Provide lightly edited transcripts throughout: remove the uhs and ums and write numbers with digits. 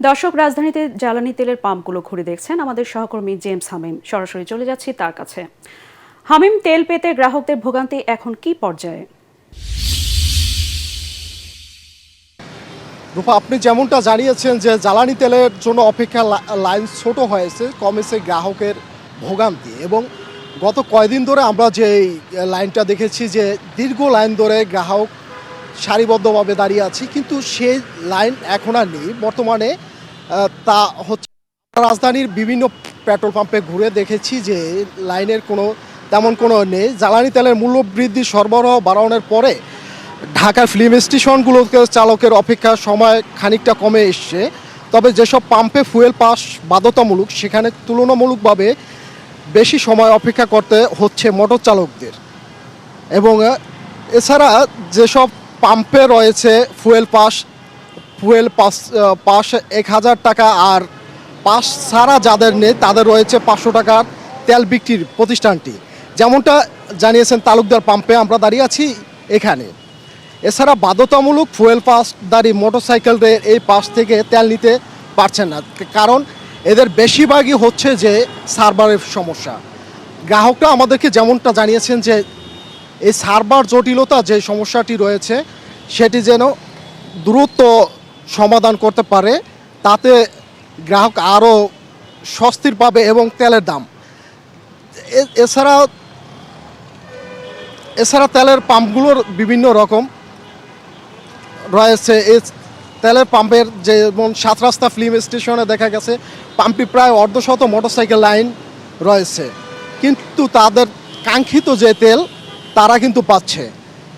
দর্শক, রাজধানীতে জ্বালানি তেলের পাম্পগুলো ঘুরে দেখছেন আমাদের সহকর্মী জেমস হামিম। সরাসরি চলে যাচ্ছি তার কাছে। হামিম, তেল পেতে গ্রাহকদের ভোগান্তি এখন কি পর্যায়ে? রূপা, আপনি যেমনটা জানিয়েছেন যে জ্বালানি তেলের জন্য অপেক্ষা লাইন ছোট হয়েছে, কমেছে গ্রাহকের ভোগান্তি। এবং গত কয়েকদিন ধরে আমরা যে লাইনটা দেখেছি যে দীর্ঘ লাইন ধরে গ্রাহক সারিবদ্ধভাবে দাঁড়িয়ে আছি, কিন্তু সেই লাইন এখন আর নেই বর্তমানে। তা হচ্ছে রাজধানীর বিভিন্ন পেট্রোল পাম্পে ঘুরে দেখেছি যে লাইনের তেমন কোনো নেই। জ্বালানি তেলের মূল্য বৃদ্ধি সরবরাহ বাড়ানোর পরে ঢাকার ফিলিং স্টেশনগুলোতে চালকের অপেক্ষার সময় খানিকটা কমে এসছে। তবে যেসব পাম্পে ফুয়েল পাস বাধ্যতামূলক, সেখানে তুলনামূলকভাবে বেশি সময় অপেক্ষা করতে হচ্ছে মোটর চালকদের। এবং এছাড়া যেসব পাম্পে রয়েছে ফুয়েল পাস 1000 টাকা, আর পাস ছাড়া যাদের নেই তাদের রয়েছে 500 টাকার তেল বিক্রির প্রতিষ্ঠানটি, যেমনটা জানিয়েছেন তালুকদার পাম্পে আমরা দাঁড়িয়ে আছি এখানে। এছাড়া বাধ্যতামূলক ফুয়েল পাসধারী মোটরসাইকেলদের এই পাস থেকে তেল নিতে পারছেন না, কারণ এদের বেশিরভাগই হচ্ছে যে সার্ভারের সমস্যা। গ্রাহকরা আমাদেরকে যেমনটা জানিয়েছেন যে এই সার্ভার জটিলতা যে সমস্যাটি রয়েছে সেটি যেন দ্রুত সমাধান করতে পারে, তাতে গ্রাহক আরও স্বস্তির পাবে। এবং তেলের দাম এছাড়া তেলের পাম্পগুলোর বিভিন্ন রকম রয়েছে। এই তেলের পাম্পের যেমন 7 রাস্তা ফিলিং স্টেশনে দেখা গেছে পাম্পে প্রায় অর্ধশত মোটরসাইকেল লাইন রয়েছে, কিন্তু তাদের কাঙ্ক্ষিত যে তেল তারা কিন্তু পাচ্ছে।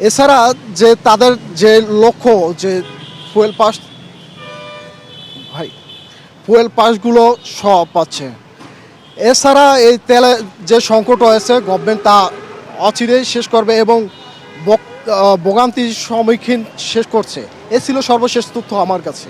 এছাড়া যে তাদের যে লক্ষ্য যে ফুয়েল পাসগুলো সব পাচ্ছে। এছাড়া এই তেলে যে সংকট রয়েছে গভর্নমেন্ট তা অচিরেই শেষ করবে এবং ভোগান্তির সম্মুখীন শেষ করছে। এ ছিল সর্বশেষ তথ্য আমার কাছে।